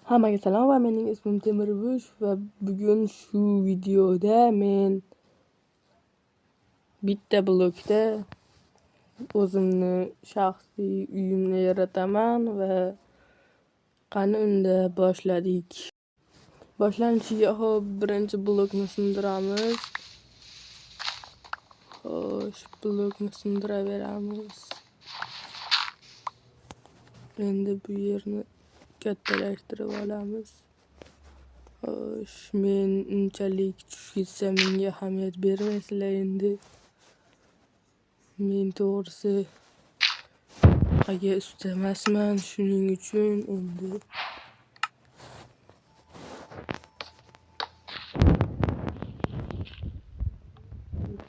Hammaga salom va mening ismim Temirbush va bugun shu videoda men bitta blokda o'zimni shaxsiy uyimni yarataman va qani unda boshladik. Boshlanishiga birinchi blokni sindiramiz. Xo'sh, blokni sindiraveramiz. Endi bu yerni kattalashtirib olamiz. Xo'sh, men unchalik tushib ketsa menga ahamiyat bermaysizlar endi. Men to'g'risi usta emasman, shuning uchun endi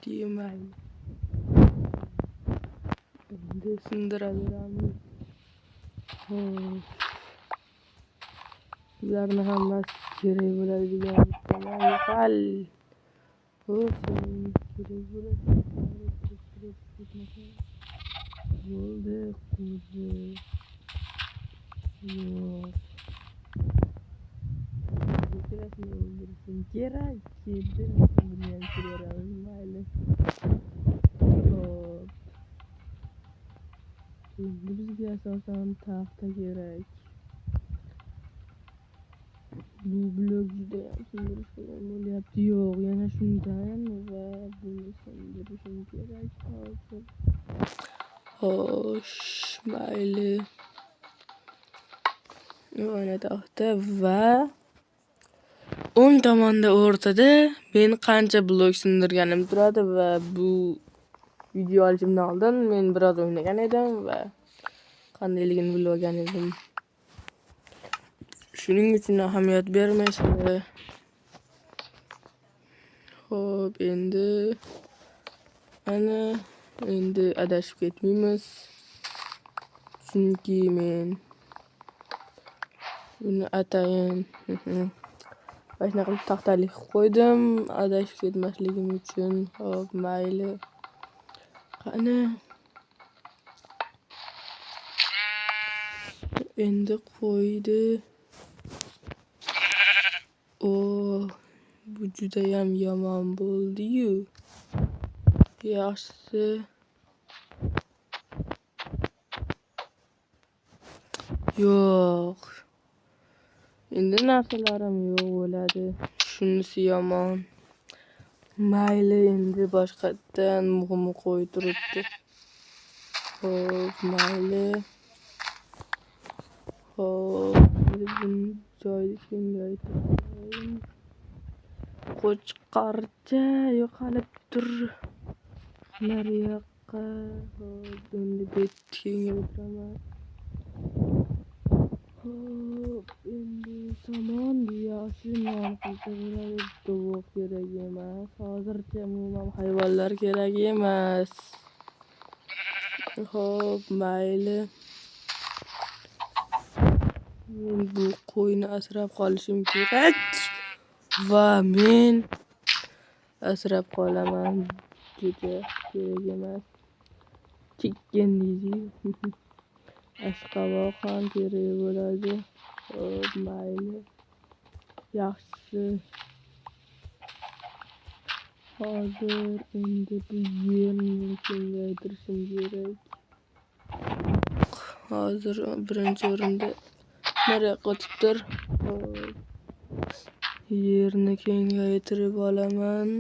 demayman. Endi sindiraveramiz. Bularni hammasi kerak bo'ladigan hal. Kerak bo'ladi. Bo'ldi, yo'q. Kerakmi o'ldirishim kerak. Keldi, buni ham kiraveramiz, mayli. Xo'p. Endi bizga asosan taxta kerak. Bu blok juda ham sindirish qiyin bo'lyapti. Yo'q, yana shundan va buni sindirishim kerak hozir. Xo'sh, mayli. Mana taxta va o'ng tomonda o'rtada men qancha blok sindirganim turadi va bu video olishimdan oldin men biroz o'ynagan edim va qandayligini bilib olgan edim. Shuning uchun ahamiyat bermaysizlar. Xo'p, endi adashib ketmaymiz. Chunki men buni atayin mana qilib taxtalik qo'ydim, adashib ketmasligim uchun. Xo'p, mayli. Qani endi qo'ydi. Bu juda ham yomon bo'ldi-yu. Yaxshisi yo'q. Endi narsalarim yo'q bo'ladi. Shunisi yomon. Mayli, endi boshqatdan muhimi qo'y turibdi. Xo'p, mayli. Xo'p, endi buni joyi kengaytirayim. Qo'chqorcha yo'qolibdir. Nariyoqqa. Xo'p, endi bet kengaytiraman. Xo'p, endi somon yaxshi non qilsa bo'ladi. Tovuq kerak emas. Hozircha umuman hayvonlar kerak emas. Xo'p, mayli. Men bu qo'yni asrab qolishim kerak va men asrab qolaman. Juda kerak emas. Chicken deydi. Ashqaboq ham kerak bo'ladi. Xo'p, mayli. Yaxshisi. Hozir endi bu yerni kengaytirishim kerak. Hozir birinchi o'rinda nariyoqqa o'tibdir. Yerni kengaytirib olaman.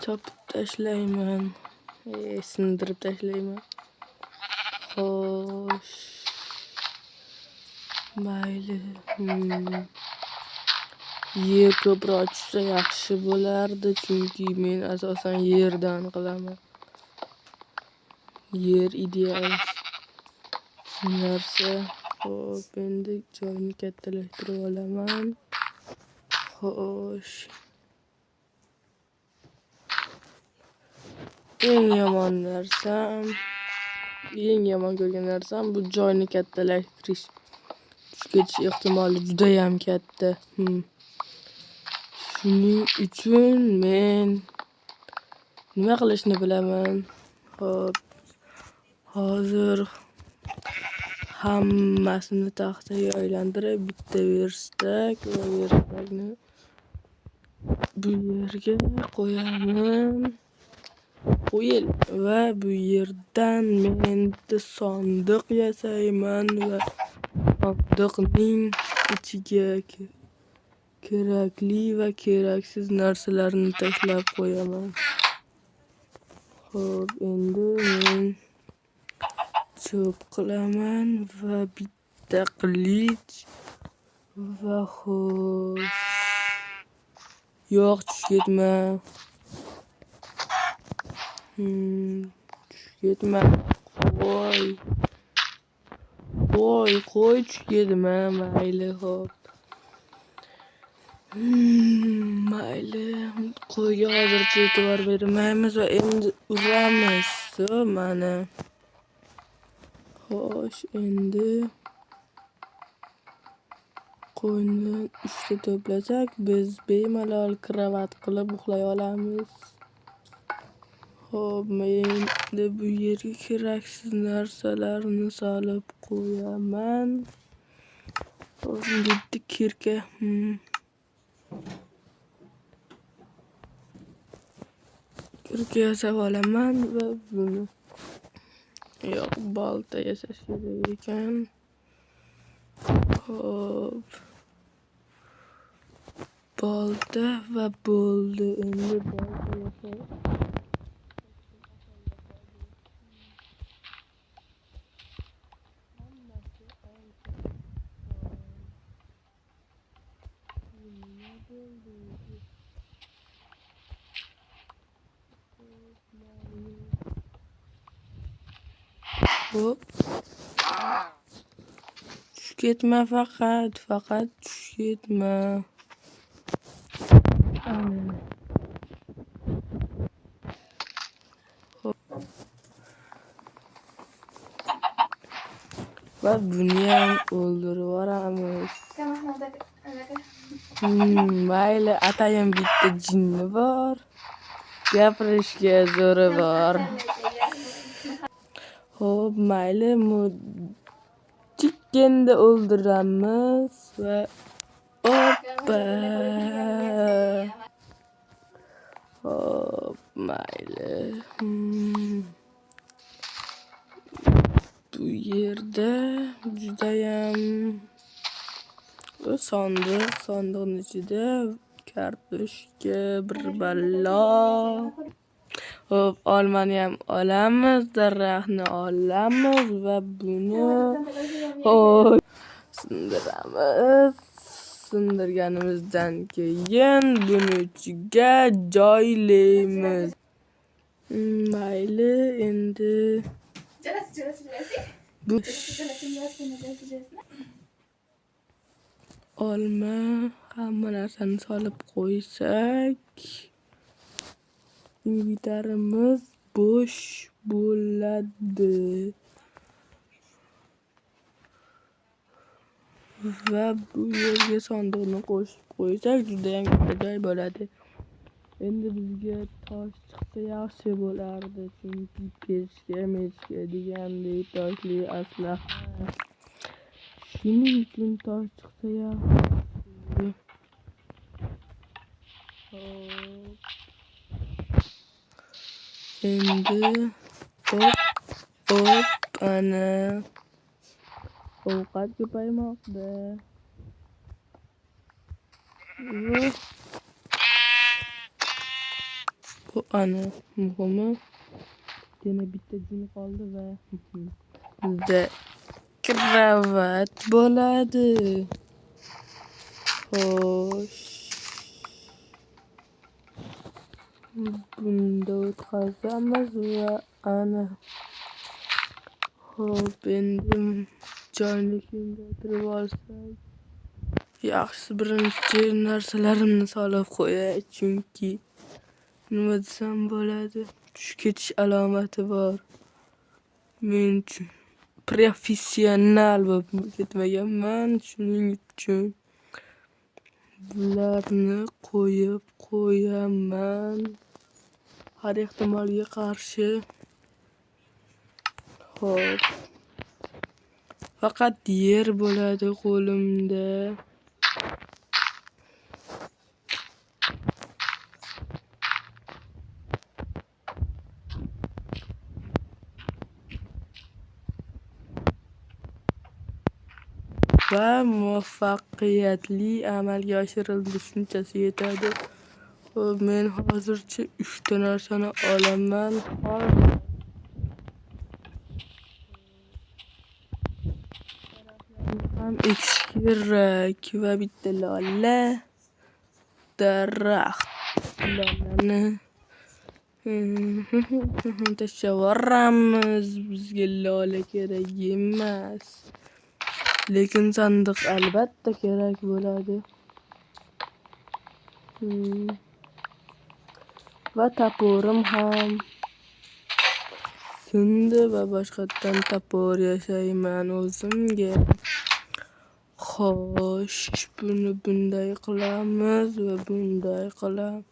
Chopib tashlayman. Sindirib tashlayman. Xo'sh. Mayli. Yer ko'proq tushsa yaxshi bo'lardi, chunki men asosan yerdan qilaman. Yer ideal narsa. Xo'p, endi joyni kattalashtirib olaman. Xo'sh. Eng yomon ko'rgan narsam bu joyni kattalashtirish. tushib ketish ehtimoli juda ham katta. Shuning uchun men nima qilishni bilaman. Xo'p, hozir hammasini taxtaga aylantirib, bitta verstak va verstakni bu yerga qo'yaman. Qo'yil va bu yerdan men bitta sandiq yasayman va sandiqning ichiga kerakli va keraksiz narsalarni tashlab qo'yaman. Xo'p, endi men cho'p qilaman va bitta qilich va xo'sh. Yo'q, tushib ketma. Tushib ketma. Qo'y, tushib ketma. Mayli, xo'p. Mayli, qo'yga hozircha e'tibor bermaymiz va endi uramiz. Mana. Xo'sh, endi qo'yni 3 ta to'plasak, biz bemalol kravat qilib uxlay olamiz. Xo'p, men endi bu yerga keraksiz narsalarni solib qo'yaman. Xo'p, bitta kirka. Kirka yasab olaman va buni yo'q, bolta yasash kerak ekan. Xo'p. Bolta va bo'ldi. Endi bolta yasay. Hop. Tushib ketma faqat tushib ketma. Va buni ham o'ldirib yuboramiz. Mayli, atayam bitta jinni bor. Gapirishga zo'ri bor. Xo'p, mayli, chikkenda o'ldiramiz va oppa. Xo'p, mayli. Bu yerda judayam sandiqning ichida kartoshka, bir balo. Xo'p, olmani ham olamiz, daraxtni olamiz va buni sindiramiz. Sindirganimizdan keyin buni ichiga joylaymiz. Mayli, endi olma hamma narsani solib qo'ysak, inventarimiz bo'sh bo'ladi. Va bu yerga sandiqni qo'shib qo'ysak, juda ham katta joy bo'ladi. Endi bizga tosh chiqsa yaxshi bo'lardi, chunki pechka degandek toshli aslaha. Shuning uchun tosh chiqsa yaxshi. Endi hop, ana ovqat ko'paymoqda. Bu ana muhimi yana bitta jin qoldi va bizda kravat bo'ladi. Xo'sh. Bunda o'tkazamiz va ana. Xo'p, endi joyni kengaytirib olsak, yaxshi birinchi narsalarimni solib qo'yay, chunki nima desam bo'ladi, tushib ketish alomati bor men uchun. professional bo'lib ketmaganman, shuning uchun bularni qo'yib qo'yaman har ehtimolga qarshi. Xo'p, faqat yer bo'ladi qo'limda. Va muvaffaqiyatli amalga oshirildi, shunchasi yetadi. Xo'p, men hozircha 3 ta narsani olaman. Ham ekish kerak va bitta lola daraxt lolani tashlavoramiz. Bizga lola kerak emas, lekin sandiq albatta kerak bo'ladi. Va taporim ham sindi va boshqatdan tapor yashayman o'zimga. Xo'sh, buni bunday qilamiz va bunday qilib,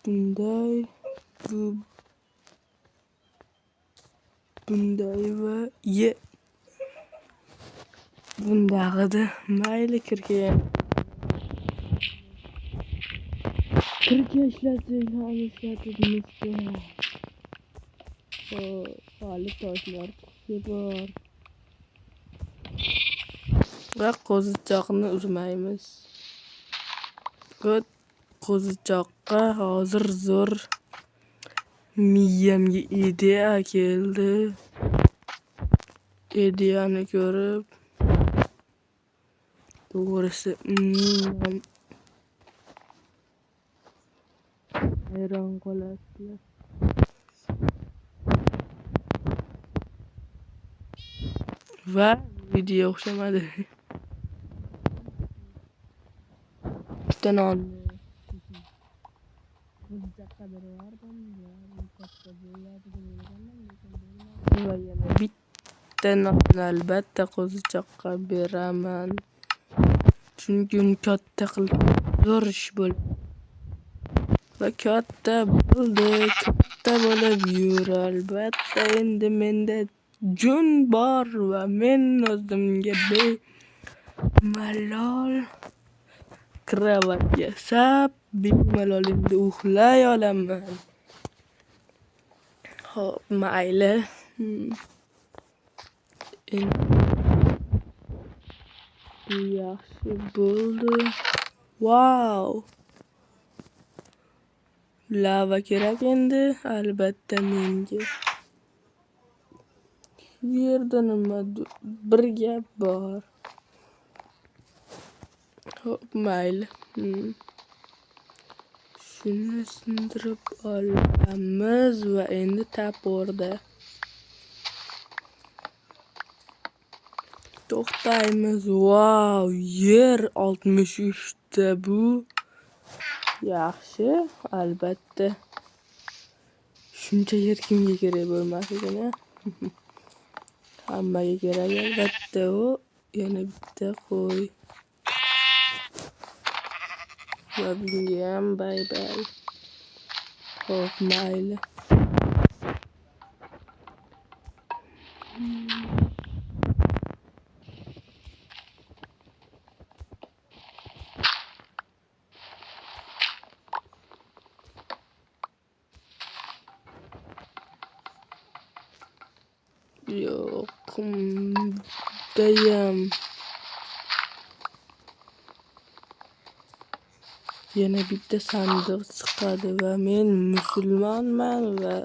bunday va bundag'idi. Mayli, kirga ishlasak ham ishlatibmiz. Hali toshlar bor. Va qo'zichoqni urmaymiz. Qo'zichoqqa hozir zo'r miyamga ideya keldi. Ideyani ko'rib, to'g'risi hayron qolasizlar. Va video o'xshamadi. Bitta nonni qo'zichoqqa berardim. Va yana bitta nonni albatta qo'zichoqqa beraman. Chunki uni katta qilib zo'r ish bo'ladi. Va katta bo'lib yur. Albatta endi menda jun bor va men o'zimga bemalol kravat yasab, bemalol endi uxlay olaman. Xo'p, mayli. Yaxshi bo'ldi. Wow! Lava kerak endi, albatta menga. Bu yerda nima bir gap bor. Xo'p, mayli. Shuni sindirib olamiz va endi taporda to'xtaymiz. Wow, yer 63 ta bu. Yaxshi, albatta. Shuncha yer kimga kerak bo'lmasligini. Hammaga kerak albatta. Yana bitta qo'y. Va bunga ham bay. Xo'p, mayli. Yo'q, dayam yana bitta sandiq chiqadi va men musulmonman va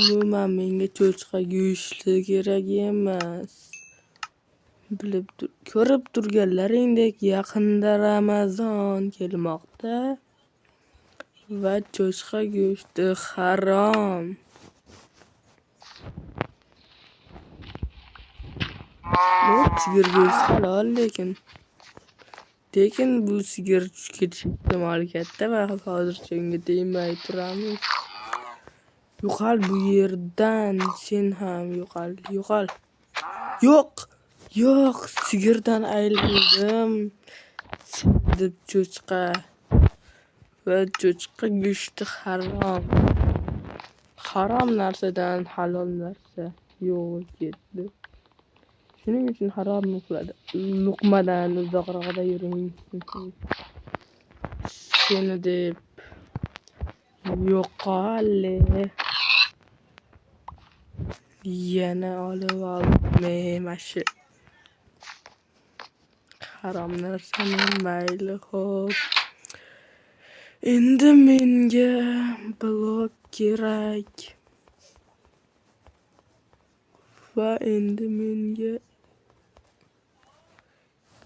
umuman menga cho'chqa go'shti kerak emas. Ko'rib turganlaringdek yaqinda Ramazon kelmoqda va cho'chqa go'shti harom. Sigir go'shti halol, lekin bu sigir ketish ehtimoli katta va hozircha unga tegmay turamiz. Yo'qol bu yerdan. Sen ham yo'qol. Yo'q. Sigirdan ayrildim. Deb cho'chqa. Va cho'chqa go'shti harom. Harom narsadan halol narsa yo'q ketdi. Shuning uchun harom luqmadan uzoqroqda yuring. Seni deb yo'qol. Yana olib oldim. Mashi harom narsani mayli xo'p. Endi menga blok kerak. Va endi menga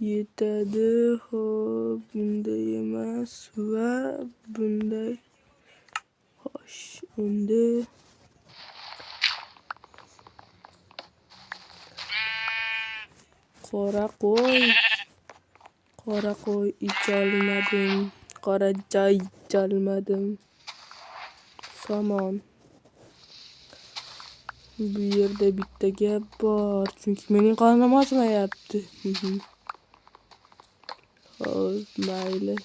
yetadi. Xo'p, bunday emas va bunday. Xo'sh, endi qora qo'y icholmadim. Qora joy icholmadim. Somon. Bu yerda bitta gap bor, chunki mening qornim ochmayapti. Xo'p, mayli.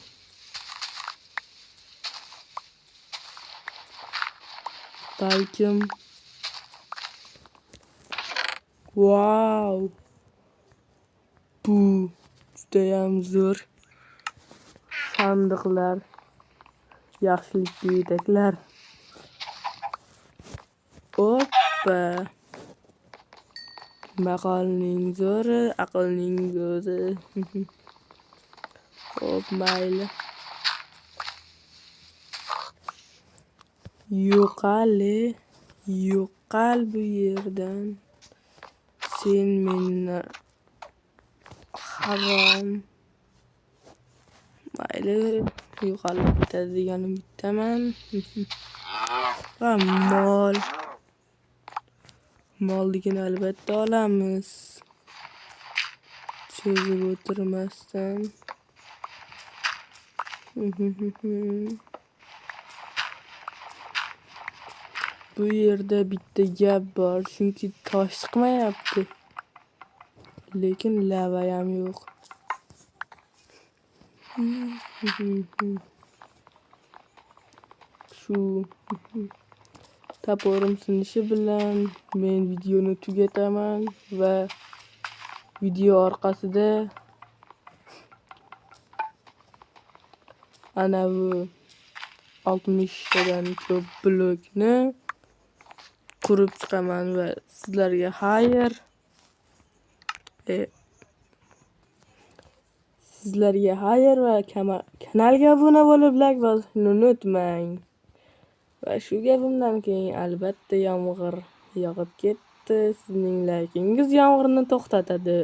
Balkim. Wow. Bu judayam zo'r sandiqlar. Yaxshilik yetaklar. Oppa. Maqolning zo'ri, aqlning o'zi. Xo'p, mayli. Yo'qol bu yerdan. Sen meni harom. Mayli, yo'qolib ketadiganim bittaman. Va molligini albatta olamiz. Cho'zib o'tirmasdan. Bu yerda bitta gap bor, chunki tosh chiqmayapti. Lekin lava ham yo'q. Shu toporim sinishi bilan men videoni tugataman va video orqasida ana bu 60 tadan ko'p blokni qurib chiqaman va sizlarga xayr. Sizlarga xayr va kanalga obuna bo'lib like bosishni unutmang. Va shu gapimdan keyin albatta yomg'ir yog'ib ketdi. Sizning like'ingiz yomg'irni to'xtatadi.